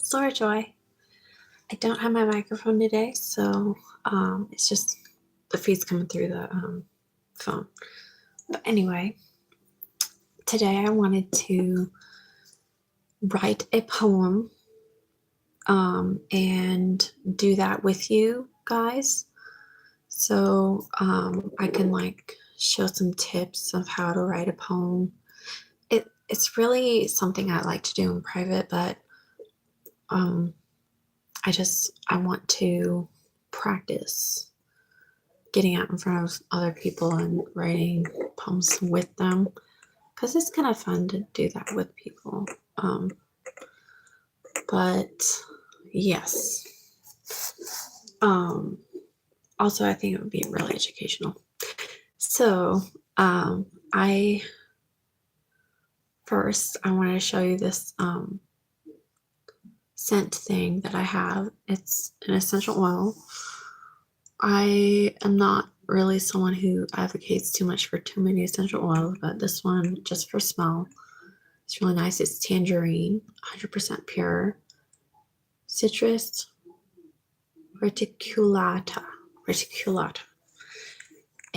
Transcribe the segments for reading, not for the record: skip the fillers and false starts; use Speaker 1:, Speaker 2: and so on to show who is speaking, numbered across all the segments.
Speaker 1: it's Laura Joy. I don't have my microphone today, so it's just the feed's coming through the phone. But anyway, today I wanted to write a poem and do that with you guys. So I can show some tips of how to write a poem. It's really something I like to do in private, but I want to practice getting out in front of other people and writing poems with them, because it's kind of fun to do that with people. But yes. Also, I think it would be really educational. So I want to show you this scent thing that I have. It's an essential oil. I am not really someone who advocates too much for too many essential oils, but this one, just for smell, it's really nice. It's tangerine, 100% pure, citrus reticulata,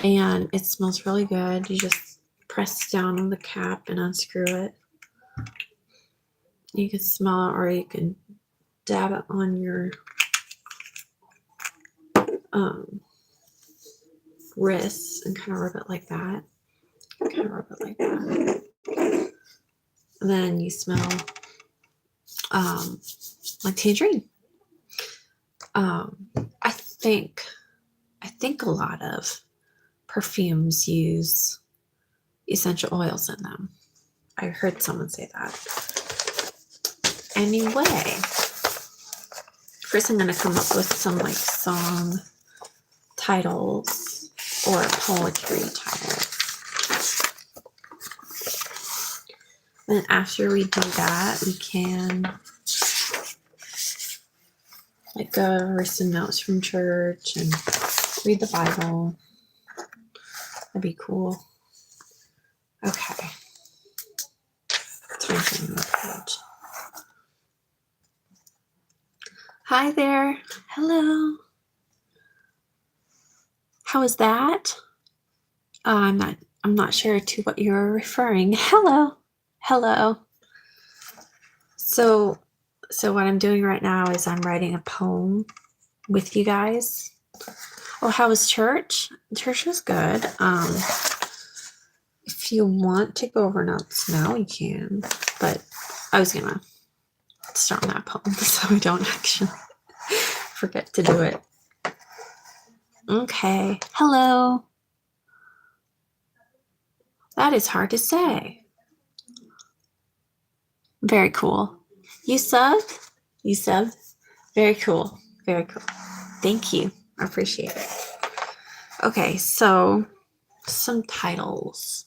Speaker 1: and it smells really good. You just press down on the cap and unscrew it. You can smell it, or you can dab it on your wrists and kind of rub it like that. And then you smell like tangerine. I think a lot of perfumes use essential oils in them. I heard someone say that. Anyway, first I'm going to come up with some song titles or poetry titles. And after we do that, we can go over some notes from church and read the Bible. That'd be cool. Okay. Time for another page. Hi there. Hello. How is that? I'm not sure to what you're referring. Hello. So what I'm doing right now is I'm writing a poem with you guys. Oh, how was church? Church was good. If you want to go over notes now, you can. But I was gonna start on that poem so I don't actually forget to do it. Okay. Hello. That is hard to say. Very cool. You subbed? Very cool. Thank you. I appreciate it. Okay, so some titles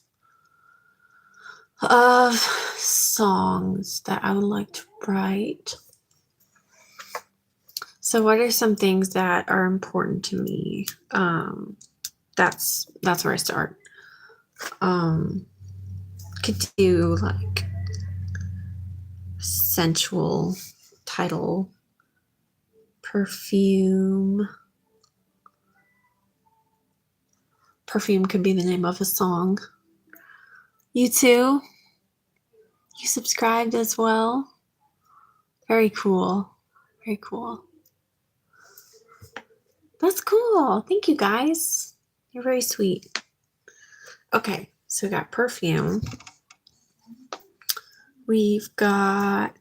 Speaker 1: of songs that I would like to write. So what are some things that are important to me? That's where I start. Could do sensual title, perfume. Perfume could be the name of a song. You too? You subscribed as well? Very cool. That's cool. Thank you, guys. You're very sweet. Okay, so we got perfume. We've got...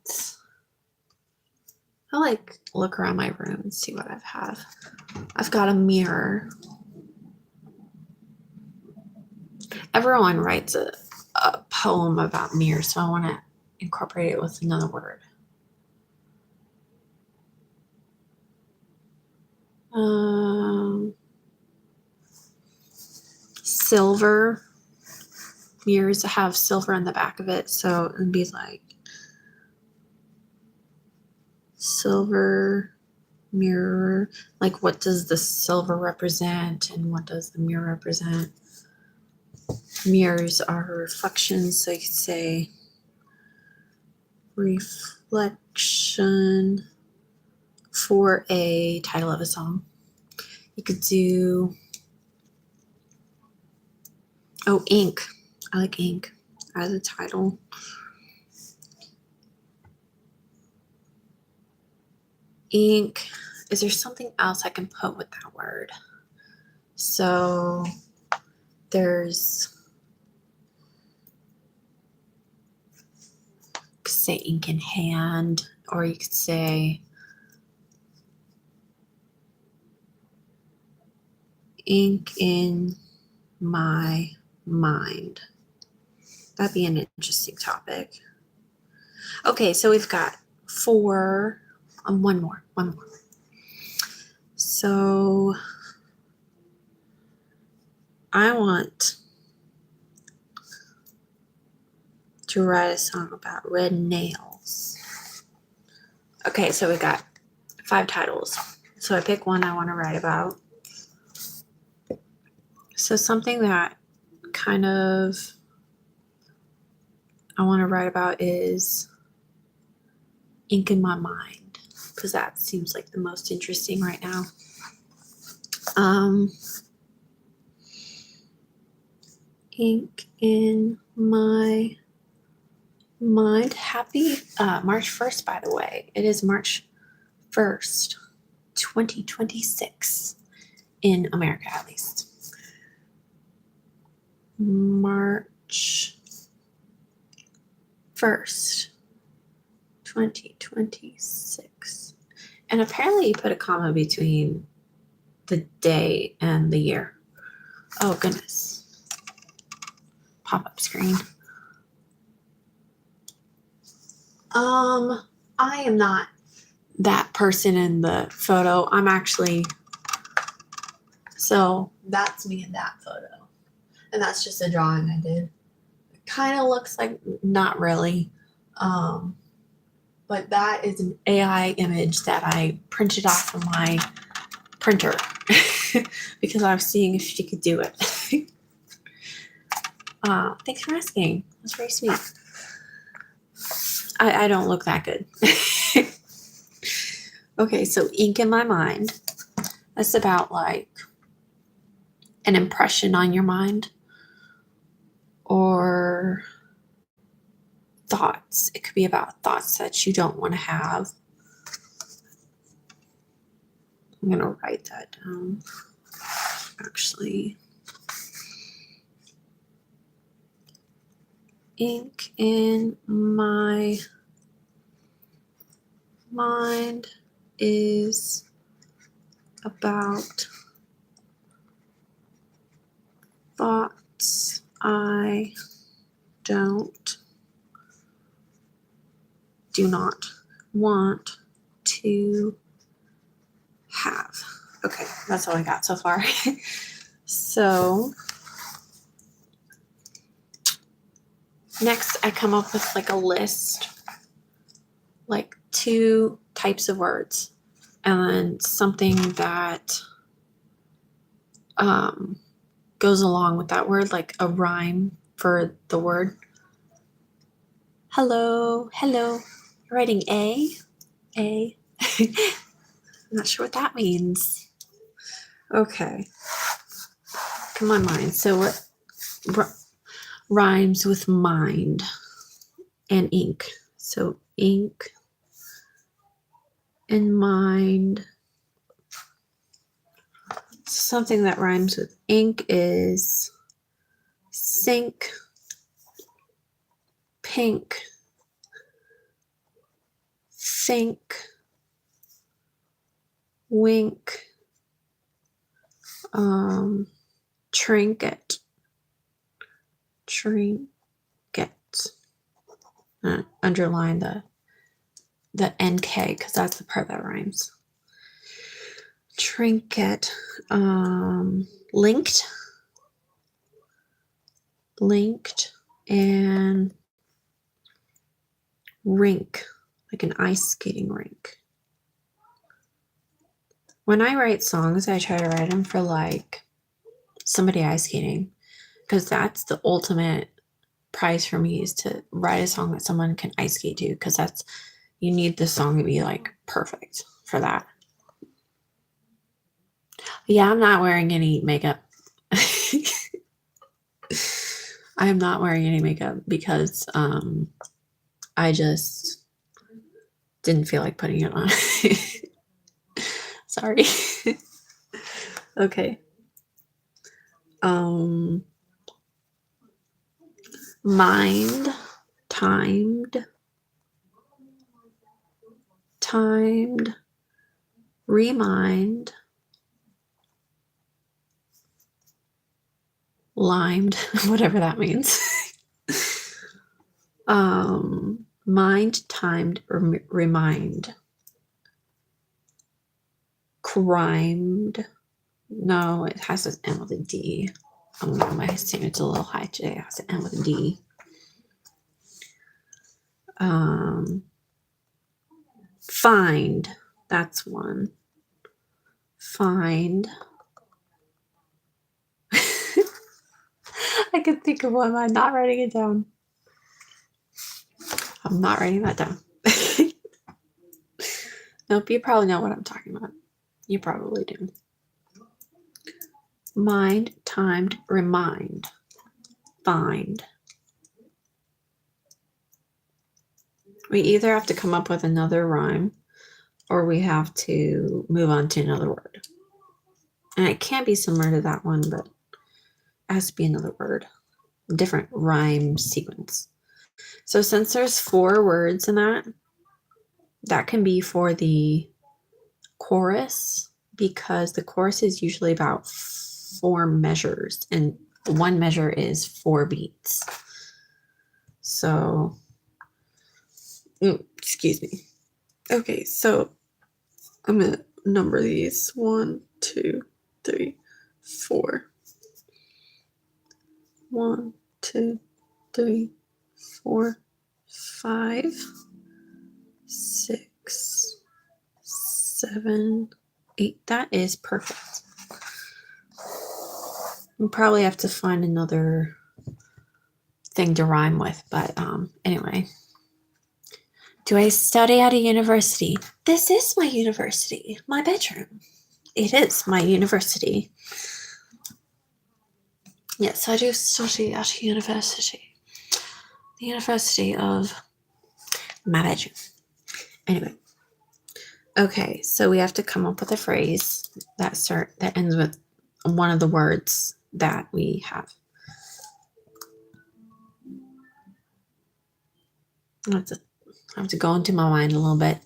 Speaker 1: I'll look around my room and see what I've got a mirror. Everyone writes a poem about mirrors, so I want to incorporate it with another word. Silver. Mirrors have silver on the back of it, so it would be silver mirror. What does the silver represent and what does the mirror represent? Mirrors are reflections, so you could say reflection. option for a title of a song. You could do, ink. I like ink as a title. Ink. Is there something else I can put with that word? So there's, you could say ink in hand, or you could say ink in my mind. That'd be an interesting topic. Okay, so we've got 4, one more. So I want to write a song about red nails. Okay, so we got 5 titles. So I pick one I want to write about. So something that kind of I want to write about is ink in my mind, because that seems like the most interesting right now. Ink in my mind. Happy March 1st, by the way. It is March 1st, 2026, in America at least. March 1st, 2026. And apparently you put a comma between the day and the year. Oh, goodness. Pop-up screen. I am not that person in the photo. I'm actually, so that's me in that photo. And that's just a drawing I did. It kind of looks like, not really. But that is an AI image that I printed off of my printer because I was seeing if she could do it. Thanks for asking. That's very sweet. I don't look that good. Okay, so ink in my mind. That's about like an impression on your mind or thoughts. It could be about thoughts that you don't want to have. I'm going to write that down. Actually, ink in my mind is about thoughts I do not want to have. Okay, that's all I got so far. So next I come up with like a list, like 2 types of words, and then something that goes along with that word, like a rhyme for the word. Hello. You're writing A. I'm not sure what that means. Okay. Come on, mind. So what rhymes with mind and ink? So ink and mind. Something that rhymes with ink is sink, pink, think, wink, trinket. Underline the NK because that's the part that rhymes. Trinket, linked, and rink, like an ice skating rink. When I write songs, I try to write them for like somebody ice skating, because that's the ultimate prize for me, is to write a song that someone can ice skate to, because that's You need the song to be like perfect for that. Yeah, I'm not wearing any makeup. I am not wearing any makeup because I just didn't feel like putting it on. Sorry. Okay. Mind, timed, remind, limed, whatever that means. Mind, timed, remind, crimed. No, it has to end with a D. My standard's a little high today. It has to end with a D. Find. That's one. Find. I could think of one, but I'm not writing it down. I'm not writing that down. Nope, you probably know what I'm talking about. You probably do. Mind, timed, remind, find. We either have to come up with another rhyme or we have to move on to another word. And it can't be similar to that one, but it has to be another word. Different rhyme sequence. So since there's 4 words in that can be for the chorus, because the chorus is usually about 4 measures and one measure is 4 beats. So, excuse me. Okay, so I'm gonna number these 1, 2, 3, 4. 1, 2, 3, 4, 5, 6, 7, 8. That is perfect. We'll probably have to find another thing to rhyme with, but anyway. Do I study at a university? This is my university, my bedroom. It is my university. Yes, I do study at a university. The University of my bedroom. Anyway. Okay, so we have to come up with a phrase that ends with one of the words that we have. I have to go into my mind a little bit.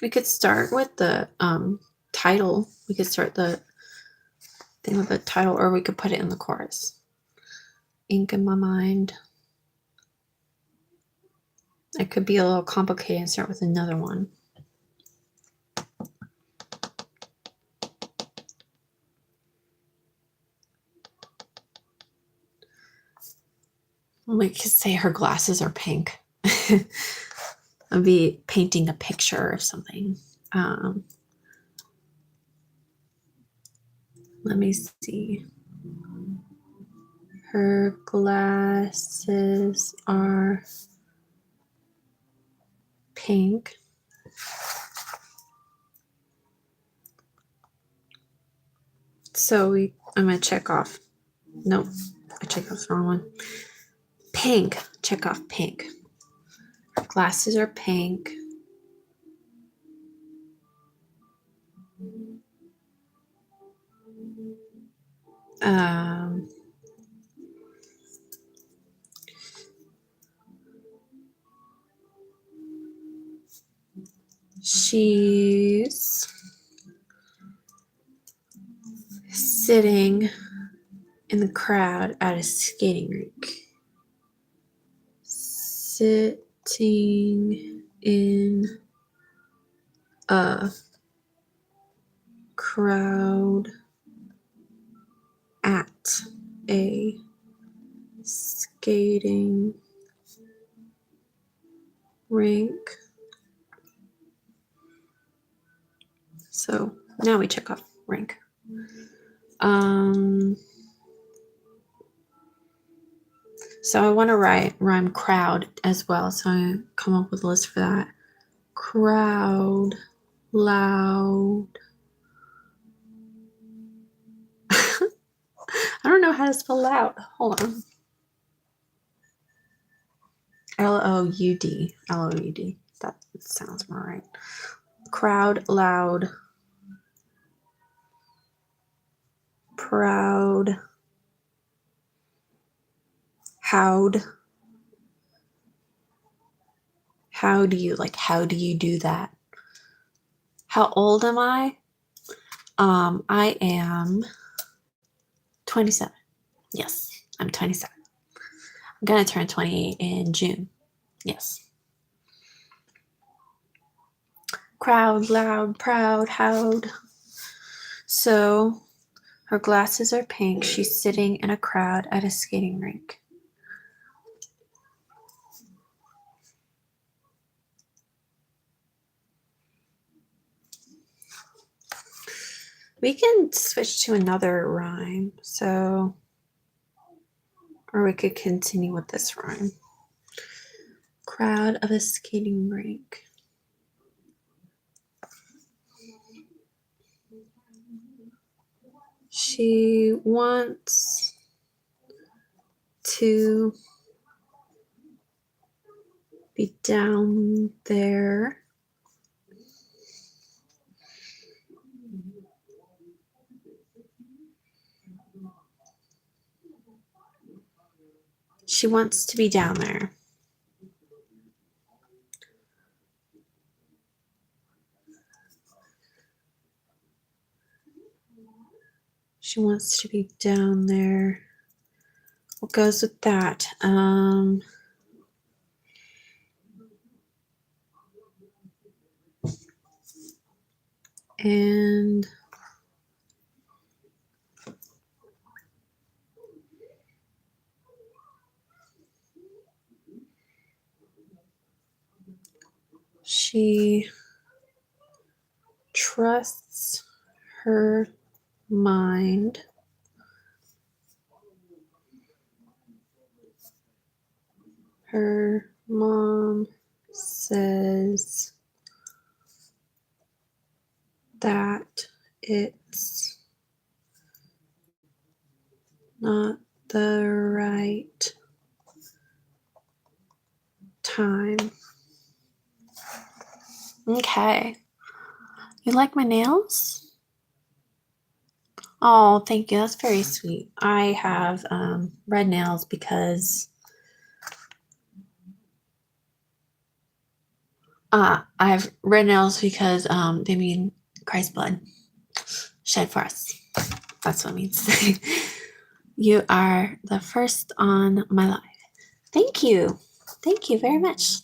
Speaker 1: We could start with the title. We could start the thing with the title, or we could put it in the chorus. Ink in my mind. It could be a little complicated and start with another one. We could say her glasses are pink. I'd be painting a picture of something. Let me see. Her glasses are pink. So I'm going to check off. Nope, I checked off the wrong one. Pink. Check off pink. Her glasses are pink. She's sitting in the crowd at a skating rink. Sitting in a crowd at a skating rink. So now we check off rink. So I want to rhyme crowd as well. So I come up with a list for that. Crowd, loud. I don't know how to spell loud. Hold on. Loud. Loud. That sounds more right. Crowd, loud. Proud. How'd. How do you do that? How old am I? I am 27. Yes, I'm 27. I'm gonna turn 28 in June. Yes. Crowd, loud, proud, how'd. So her glasses are pink. She's sitting in a crowd at a skating rink. We can switch to another rhyme. So, or we could continue with this rhyme. Crowd of a skating rink. She wants to be down there. She wants to be down there. She wants to be down there. What goes with that? And she trusts her mind. Her mom says that it's not the right time. Okay. You like my nails? Oh, thank you. That's very sweet. I have red nails because I have red nails because they mean Christ's blood shed for us. That's what it means. You are the first on my life. Thank you. Thank you very much.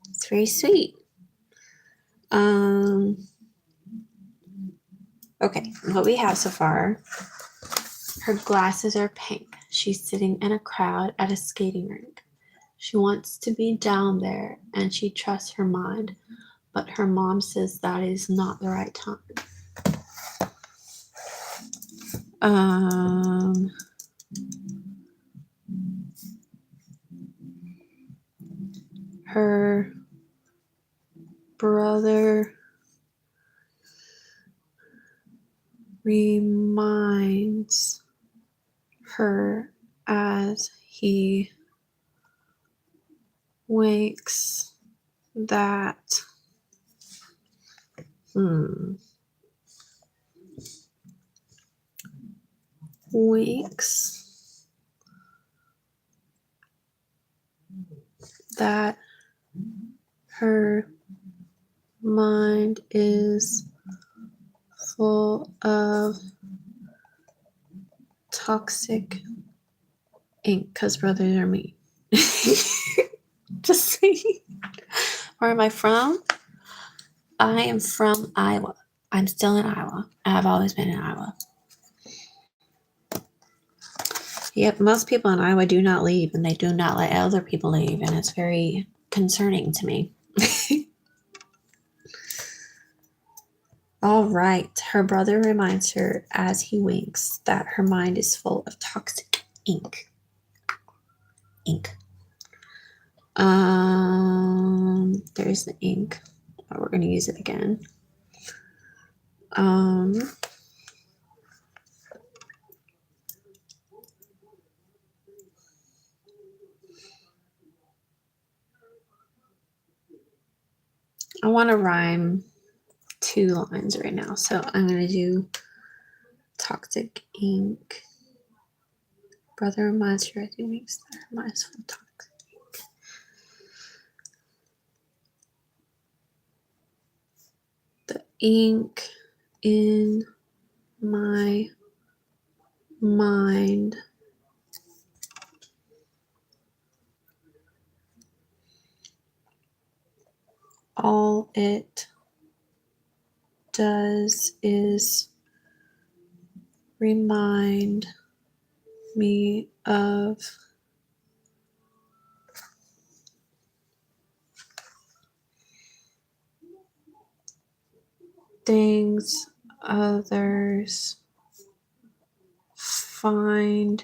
Speaker 1: It's very sweet. Okay, what we have so far. Her glasses are pink. She's sitting in a crowd at a skating rink. She wants to be down there and she trusts her mind, but her mom says that is not the right time. Her brother reminds her as he winks that winks that her mind is full of toxic ink because brothers are mean. Just saying. Where am I from? I am from Iowa. I'm still in Iowa. I have always been in Iowa. Yep, most people in Iowa do not leave and they do not let other people leave, and it's very concerning to me. All right. Her brother reminds her as he winks that her mind is full of toxic ink. ink. There's the ink. But we're going to use it again. I want to rhyme 2 lines right now. So I'm going to do toxic ink. Brother moisturizing makes that minus 1 toxic ink. The ink in my mind all it does is remind me of things others find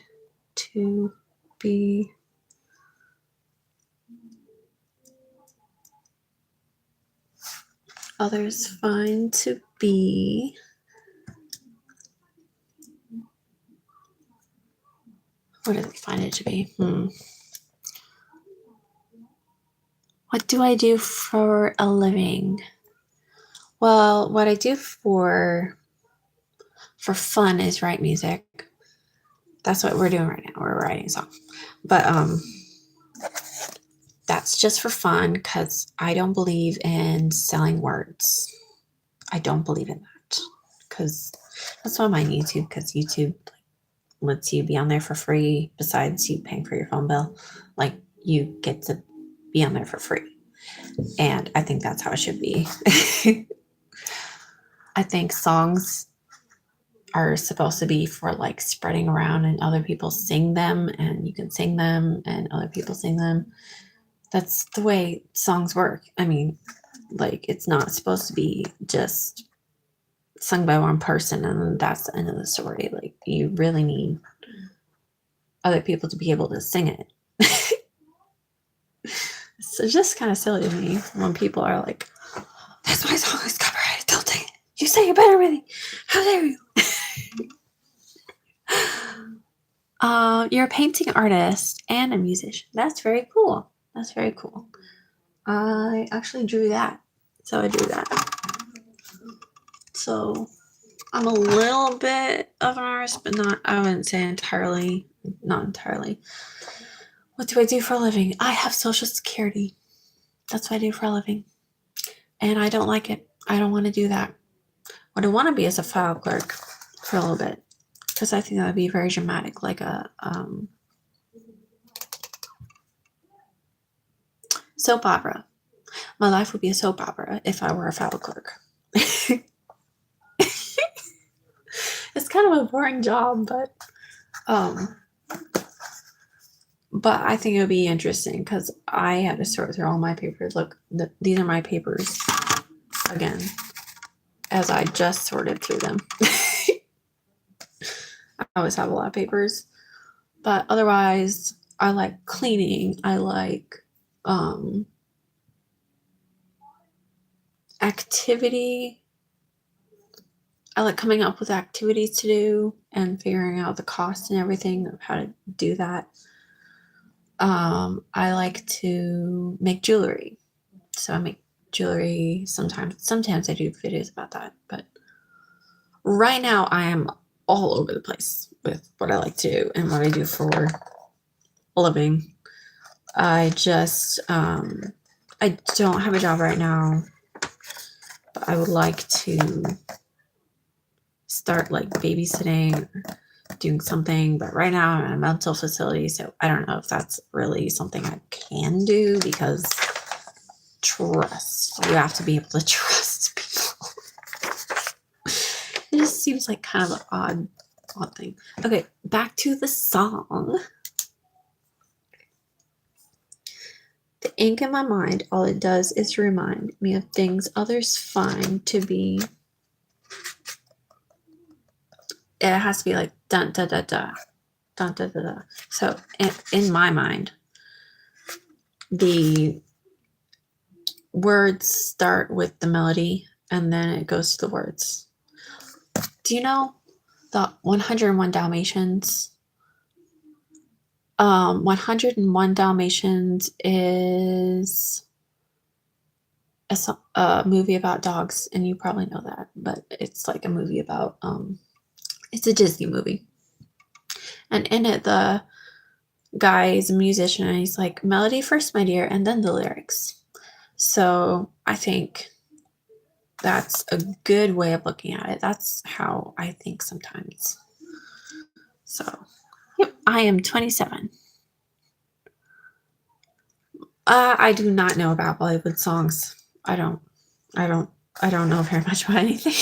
Speaker 1: to be what do they find it to be? What do I do for a living? Well, what I do for fun is write music. That's what we're doing right now. We're writing a song. But that's just for fun because I don't believe in selling words. I don't believe in that because that's why I'm on YouTube, because YouTube lets you be on there for free besides you paying for your phone bill. Like, you get to be on there for free. And I think that's how it should be. I think songs are supposed to be for like spreading around and other people sing them, and you can sing them and other people sing them. That's the way songs work. I mean, like, it's not supposed to be just sung by one person and then that's the end of the story. Like, you really need other people to be able to sing it. So it's just kind of silly to me when people are like, that's my song, is copyrighted, don't sing it. You say it better with me. How dare you? You're a painting artist and a musician. That's very cool. That's very cool. I actually drew that. So I drew that. So I'm a little bit of an artist, but not, I wouldn't say entirely, not entirely. What do I do for a living? I have Social Security. That's what I do for a living. And I don't like it. I don't want to do that. What I want to be is a file clerk for a little bit, because I think that would be very dramatic, like a soap opera. My life would be a soap opera if I were a file clerk. It's kind of a boring job, but I think it would be interesting because I had to sort through all my papers. Look, these are my papers again, as I just sorted through them. I always have a lot of papers, but otherwise I like cleaning. I like activity. I like coming up with activities to do and figuring out the cost and everything of how to do that. I like to make jewelry. So I make jewelry sometimes. Sometimes I do videos about that. But right now I am all over the place with what I like to do and what I do for a living. I just, I don't have a job right now, but I would like to start like babysitting or doing something. But right now I'm in a mental facility, so I don't know if that's really something I can do, because trust, you have to be able to trust people. It just seems like kind of an odd thing. Okay, back to the song. The ink in my mind, all it does is remind me of things others find to be. It has to be like dun da da da, dun da da da. So in my mind, the words start with the melody and then it goes to the words. Do you know the 101 Dalmatians? 101 Dalmatians is a movie about dogs, and you probably know that, but it's like a movie about, it's a Disney movie. And in it, the guy is a musician, and he's like, melody first, my dear, and then the lyrics. So I think that's a good way of looking at it. That's how I think sometimes. So, yep, I am 27. I do not know about Bollywood songs. I don't know very much about anything.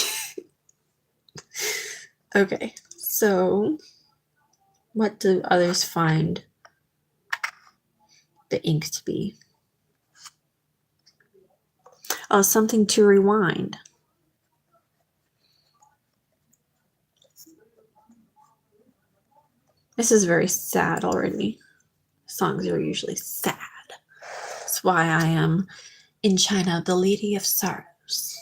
Speaker 1: Okay, so what do others find the ink to be? Oh, something to rewind. This is very sad already. Songs are usually sad. That's why I am in China, the Lady of Sorrows.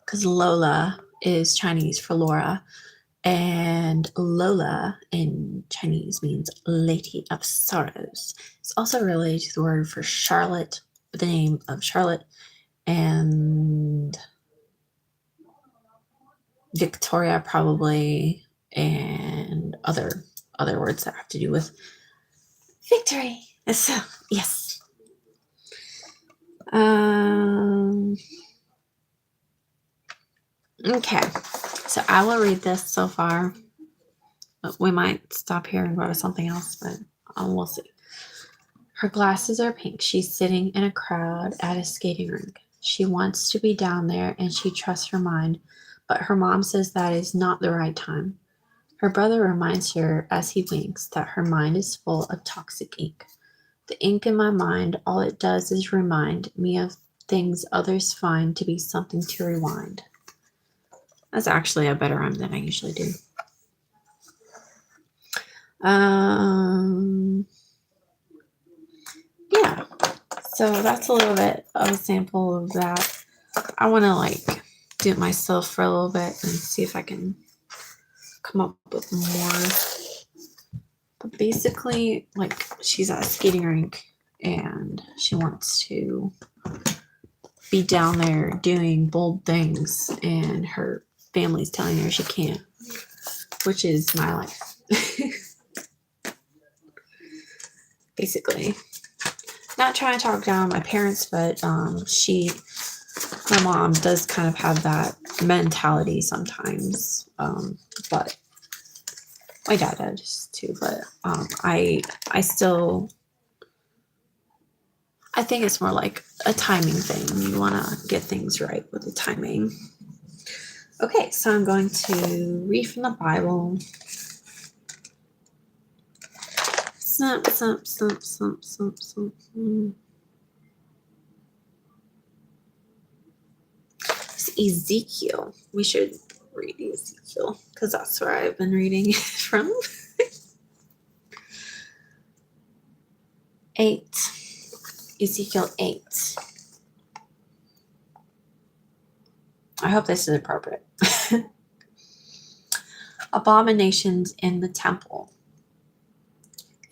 Speaker 1: Because Lola is Chinese for Laura, and Lola in Chinese means Lady of Sorrows. It's also related to the word for Charlotte, the name of Charlotte, and Victoria probably, and other words that have to do with victory. So, yes. Okay, so I will read this so far. We might stop here and go to something else, but we'll see. Her glasses are pink. She's sitting in a crowd at a skating rink. She wants to be down there and she trusts her mind, but her mom says that is not the right time. Her brother reminds her as he winks that her mind is full of toxic ink. The ink in my mind, all it does is remind me of things others find to be something to rewind. That's actually a better rhyme than I usually do. Yeah, so that's a little bit of a sample of that. I want to do it myself for a little bit and see if I can come up with more. But basically, she's at a skating rink and she wants to be down there doing bold things, and her family's telling her she can't, which is my life. Basically, not trying to talk down my parents, but my mom does kind of have that mentality sometimes, but my dad does too. But I think it's more like a timing thing. You want to get things right with the timing. Okay, so I'm going to read from the Bible. It's Ezekiel. We should read Ezekiel because that's where I've been reading from. 8. Ezekiel 8. I hope this is appropriate. Abominations in the temple.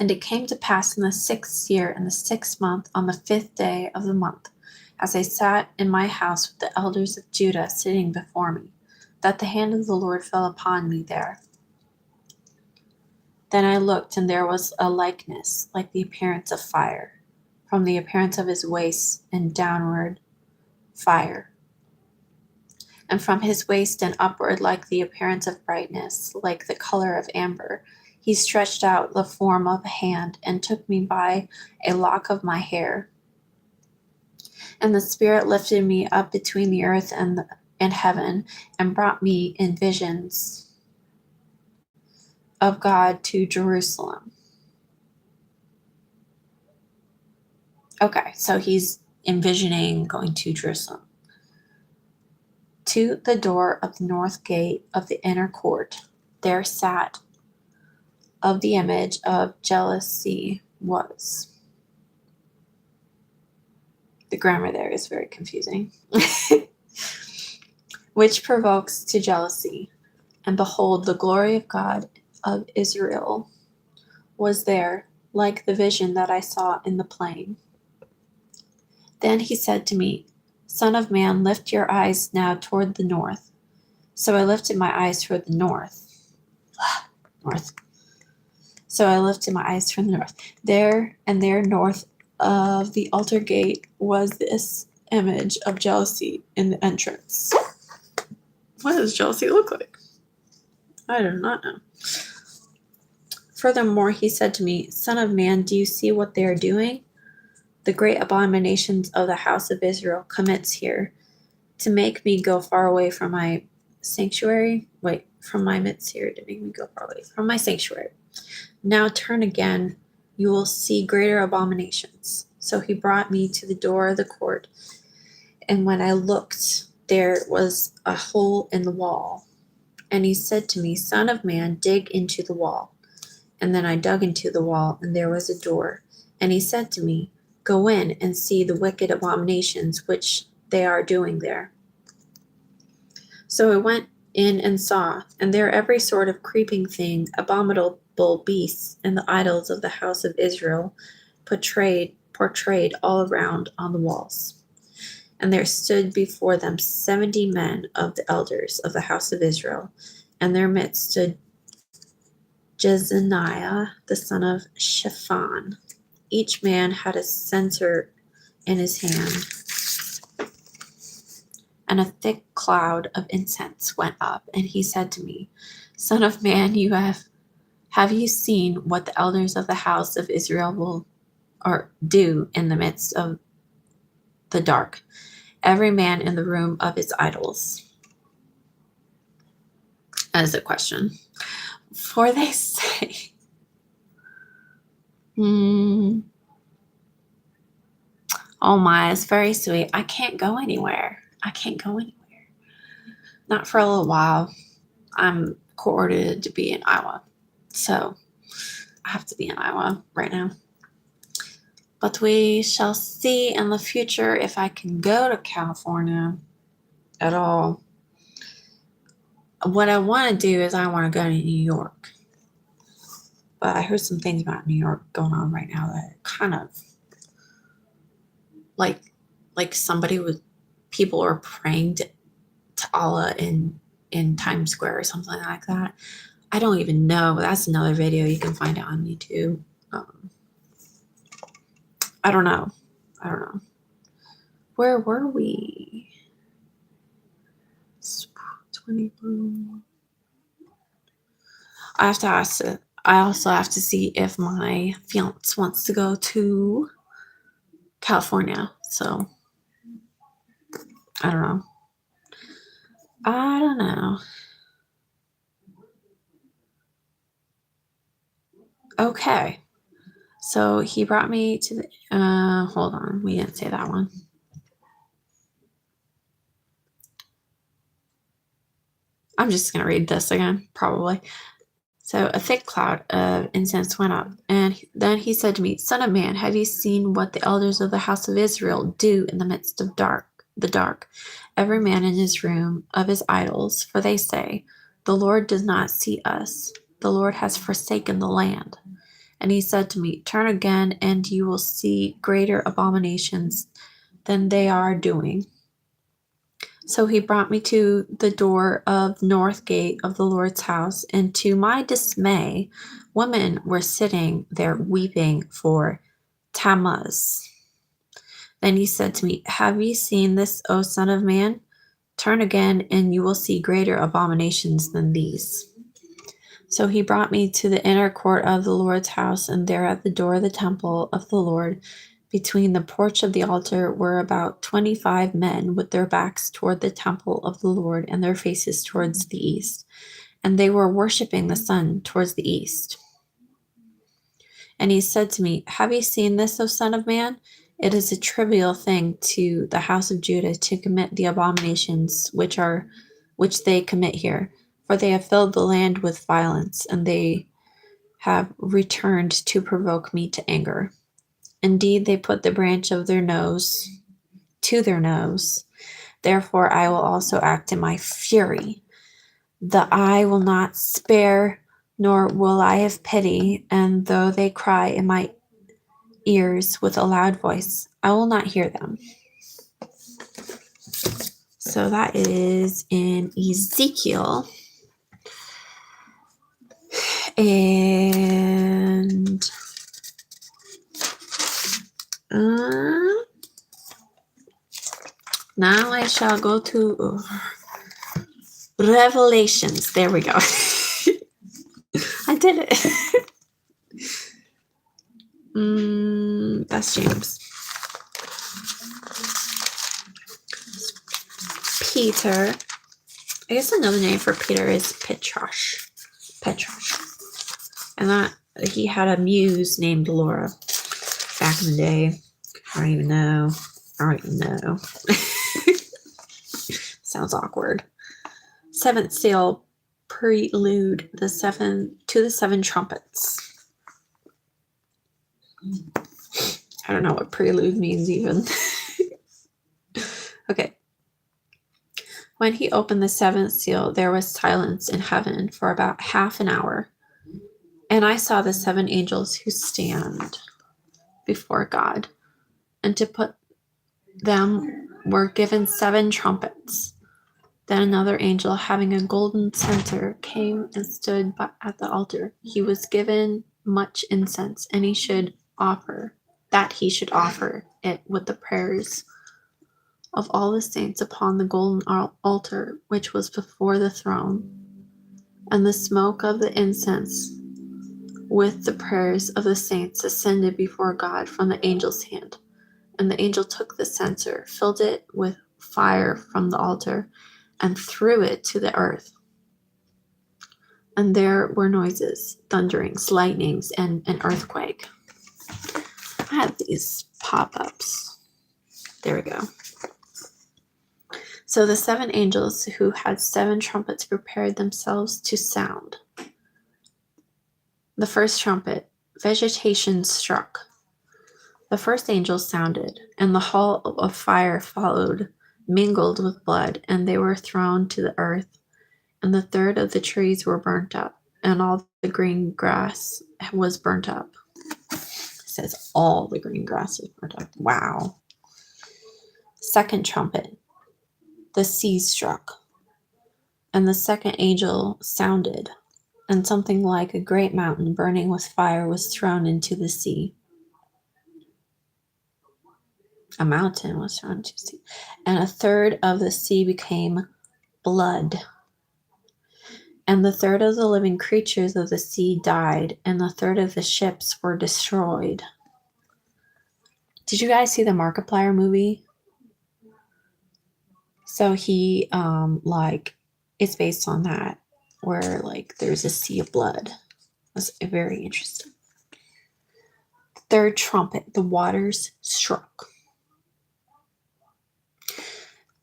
Speaker 1: And it came to pass in the 6th year, in the 6th month, on the 5th day of the month, as I sat in my house with the elders of Judah sitting before me, that the hand of the Lord fell upon me there. Then I looked, and there was a likeness, like the appearance of fire, from the appearance of his waist and downward fire, and from his waist and upward like the appearance of brightness, like the color of amber. He stretched out the form of a hand and took me by a lock of my hair. And the Spirit lifted me up between the earth and heaven, and brought me in visions of God to Jerusalem. Okay, so he's envisioning going to Jerusalem. To the door of the north gate of the inner court, there sat of the image of jealousy was. The grammar there is very confusing. Which provokes to jealousy. And behold, the glory of God of Israel was there, like the vision that I saw in the plain. Then he said to me, Son of man, lift your eyes now toward the north. So I lifted my eyes toward the north. North. So I lifted my eyes toward the north. There north of the altar gate was this image of jealousy in the entrance. What does jealousy look like? I do not know. Furthermore, he said to me, Son of man, do you see what they are doing? The great abominations of the house of Israel commits here, to make me go far away from my sanctuary. From my midst here, to make me go far away from my sanctuary. Now turn again, you will see greater abominations. So he brought me to the door of the court, and when I looked, there was a hole in the wall. And he said to me, Son of man, dig into the wall. And then I dug into the wall, and there was a door. And he said to me, Go in and see the wicked abominations which they are doing there. So I went in and saw, and there every sort of creeping thing, abominable beasts, and the idols of the house of Israel, portrayed all around on the walls. And there stood before them 70 men of the elders of the house of Israel, and their midst stood Jezaniah, the son of Shaphan. Each man had a censer in his hand, and a thick cloud of incense went up. And he said to me, Son of man, have you seen what the elders of the house of Israel will do in the midst of the dark, every man in the room of his idols? As a question. For they say, oh my, it's very sweet. I can't go anywhere. Not for a little while. I'm coordinated to be in Iowa. So I have to be in Iowa right now. But we shall see in the future if I can go to California at all. What I want to do is I want to go to New York. But I heard some things about New York going on right now that kind of like people are praying to Allah in Times Square or something like that. I don't even know. That's another video you can find it on YouTube. I don't know. Where were we? 21. I also have to see if my fiance wants to go to California. So I don't know. Okay. So he brought me to the, hold on. We didn't say that one. I'm just going to read this again, probably. So a thick cloud of incense went up, and then he said to me, Son of man, have you seen what the elders of the house of Israel do in the midst of the dark, every man in his room of his idols? For they say, The Lord does not see us. The Lord has forsaken the land. And he said to me, Turn again, and you will see greater abominations than they are doing. So he brought me to the door of the north gate of the Lord's house, and to my dismay, women were sitting there weeping for Tammuz. Then he said to me, Have you seen this, O son of man? Turn again, and you will see greater abominations than these. So he brought me to the inner court of the Lord's house, and there at the door of the temple of the Lord, between the porch of the altar, were about 25 men with their backs toward the temple of the Lord and their faces towards the east. And they were worshiping the sun towards the east. And he said to me, Have you seen this, O son of man? It is a trivial thing to the house of Judah to commit the abominations which they commit here. For they have filled the land with violence, and they have returned to provoke me to anger. Indeed, they put the branch of their nose to their nose. Therefore, I will also act in my fury. The eye will not spare, nor will I have pity, and though they cry in my ears with a loud voice, I will not hear them. So that is in Ezekiel. And now I shall go to Revelations. There we go. I did it. That's James. Peter. I guess another name for Peter is Petrosh. And that he had a muse named Laura back in the day. I don't even know. Sounds awkward. Seventh seal, prelude, the seven trumpets. I don't know what prelude means even. Okay. When he opened the seventh seal, there was silence in heaven for about half an hour. And I saw the seven angels who stand before God, and to put them were given seven trumpets. Then another angel, having a golden censer, came and stood at the altar. He was given much incense, and he should offer it with the prayers of all the saints upon the golden altar which was before the throne. And the smoke of the incense with the prayers of the saints ascended before God from the angel's hand. And the angel took the censer, filled it with fire from the altar, and threw it to the earth. And there were noises, thunderings, lightnings, and an earthquake. I have these pop-ups. There we go. So the seven angels who had seven trumpets prepared themselves to sound. The first trumpet, vegetation struck. The first angel sounded, and the hail of fire followed, mingled with blood, and they were thrown to the earth. And the third of the trees were burnt up, and all the green grass was burnt up. It says all the green grass was burnt up. Wow. Second trumpet, the sea struck, and the second angel sounded, and something like a great mountain burning with fire was thrown into the sea. A mountain was thrown into the sea, and a third of the sea became blood. And the third of the living creatures of the sea died, and the third of the ships were destroyed. Did you guys see the Markiplier movie? So he, it's based on that, where, there's a sea of blood. That's very interesting. Third trumpet, the waters struck.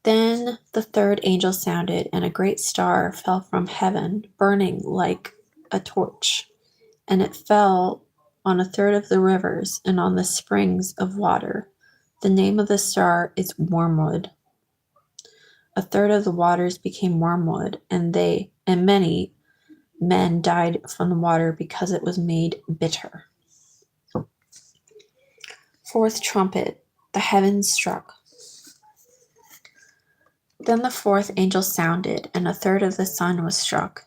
Speaker 1: Then the third angel sounded, and a great star fell from heaven, burning like a torch. And it fell on a third of the rivers and on the springs of water. The name of the star is Wormwood. A third of the waters became wormwood, and many men died from the water because it was made bitter. Fourth trumpet, the heavens struck. Then the fourth angel sounded, and a third of the sun was struck,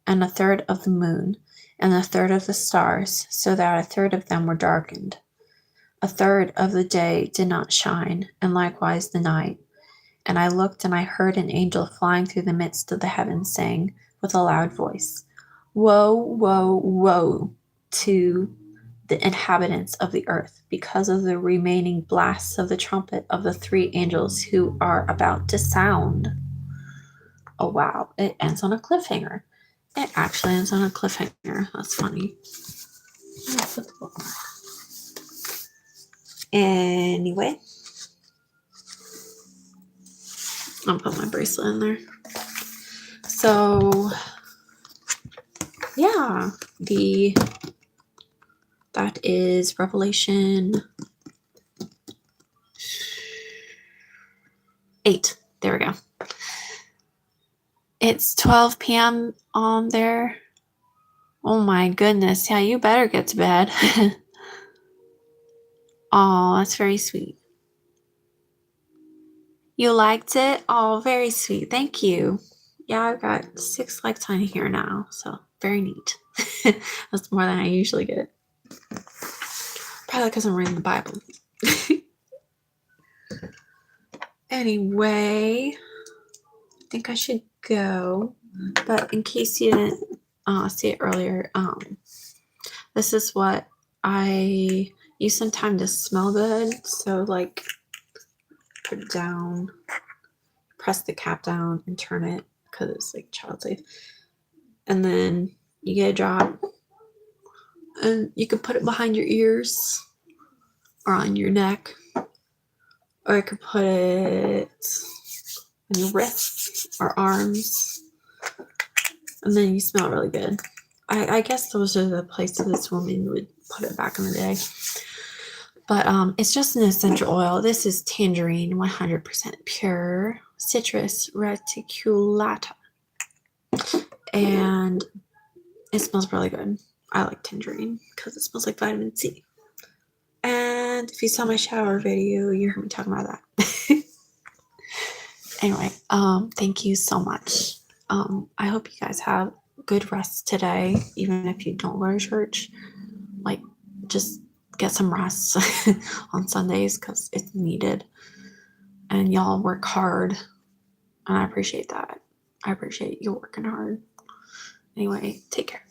Speaker 1: and a third of the moon, and a third of the stars, so that a third of them were darkened. A third of the day did not shine, and likewise the night. And I looked, and I heard an angel flying through the midst of the heavens, saying with a loud voice, Woe, woe, woe to the inhabitants of the earth, because of the remaining blasts of the trumpet of the three angels who are about to sound. Oh, wow. It ends on a cliffhanger. It actually ends on a cliffhanger. That's funny. Anyway. I'll put my bracelet in there. So, yeah. That is Revelation 8. There we go. It's 12 p.m. on there. Oh my goodness. Yeah, you better get to bed. Oh, that's very sweet. You liked it? Oh, very sweet. Thank you. Yeah, I've got 6 likes on here now, so very neat. That's more than I usually get. Probably because I'm reading the Bible. Anyway, I think I should go. But in case you didn't see it earlier, this is what I use some time to smell good. So like put it down, press the cap down and turn it because it's like child safe. And then you get a drop and you can put it behind your ears or on your neck, or you could put it on your wrists or arms, and then you smell really good. I guess those are the places women would put it back in the day. But it's just an essential oil. This is tangerine, 100% pure citrus reticulata. And it smells really good. I like tangerine because it smells like vitamin C. And if you saw my shower video, you heard me talking about that. Anyway, thank you so much. I hope you guys have good rest today, even if you don't go to church. Like, just get some rest on Sundays because it's needed. And y'all work hard, and I appreciate that. I appreciate you working hard. Anyway, take care.